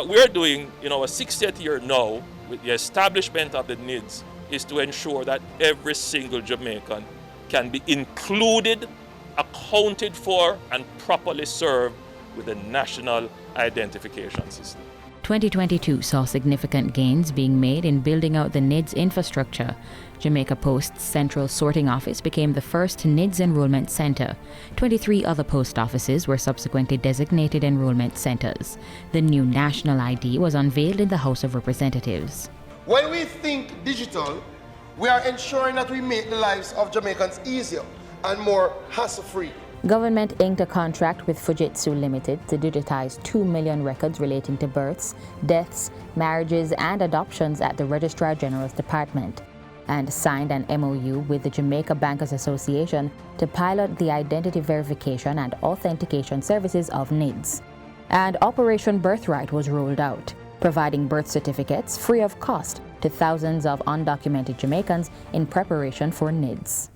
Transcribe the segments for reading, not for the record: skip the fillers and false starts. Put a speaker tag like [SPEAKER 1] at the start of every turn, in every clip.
[SPEAKER 1] what we're doing in our 60th year now, with the establishment of the NIDS, is to ensure that every single Jamaican can be included, accounted for, and properly served with a national identification system.
[SPEAKER 2] 2022 saw significant gains being made in building out the NIDS infrastructure. Jamaica Post's central sorting office became the first NIDS enrollment centre. 23 other post offices were subsequently designated enrollment centres. The new national ID was unveiled in the House of Representatives.
[SPEAKER 3] When we think digital, we are ensuring that we make the lives of Jamaicans easier and more hassle-free.
[SPEAKER 2] Government inked a contract with Fujitsu Limited to digitize 2 million records relating to births, deaths, marriages and adoptions at the Registrar General's Department, and signed an MOU with the Jamaica Bankers Association to pilot the identity verification and authentication services of NIDS. And Operation Birthright was rolled out, providing birth certificates free of cost to thousands of undocumented Jamaicans in preparation for NIDS.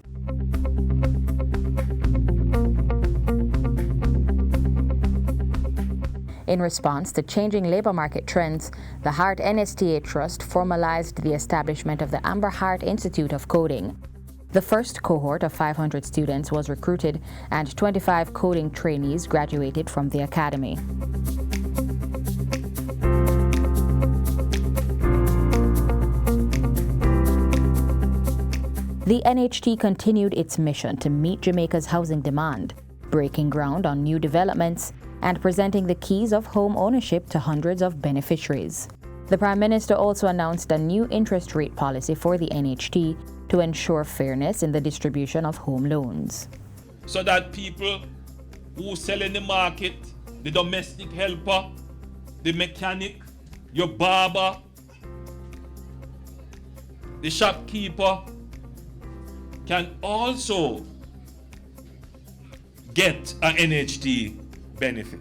[SPEAKER 2] In response to changing labor market trends, the Heart NSTA Trust formalized the establishment of the Amber Heart Institute of Coding. The first cohort of 500 students was recruited and 25 coding trainees graduated from the academy. The NHT continued its mission to meet Jamaica's housing demand, breaking ground on new developments and presenting the keys of home ownership to hundreds of beneficiaries. The Prime Minister also announced a new interest rate policy for the NHT to ensure fairness in the distribution of home loans.
[SPEAKER 1] So that people who sell in the market, the domestic helper, the mechanic, your barber, the shopkeeper, can also get an NHT benefit.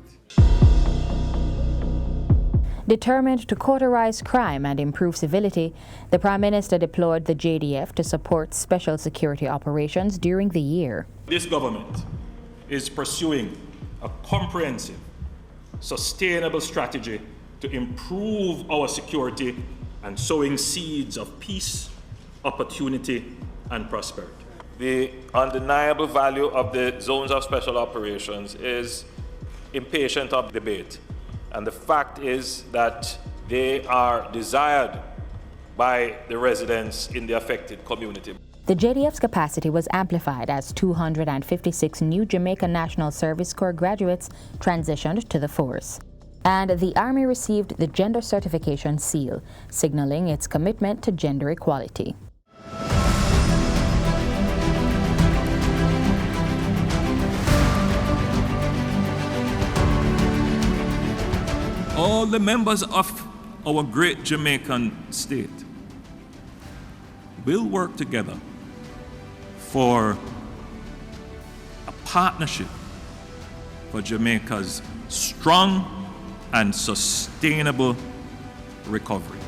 [SPEAKER 2] Determined to cauterize crime and improve civility, the Prime Minister deployed the JDF to support special security operations during the year.
[SPEAKER 1] This government is pursuing a comprehensive, sustainable strategy to improve our security and sowing seeds of peace, opportunity, and prosperity. The undeniable value of the zones of special operations is impatient of debate. And the fact is that they are desired by the residents in the affected community.
[SPEAKER 2] The JDF's capacity was amplified as 256 new Jamaica National Service Corps graduates transitioned to the force. And the Army received the Gender Certification Seal, signaling its commitment to gender equality.
[SPEAKER 1] All the members of our great Jamaican state will work together for a partnership for Jamaica's strong and sustainable recovery.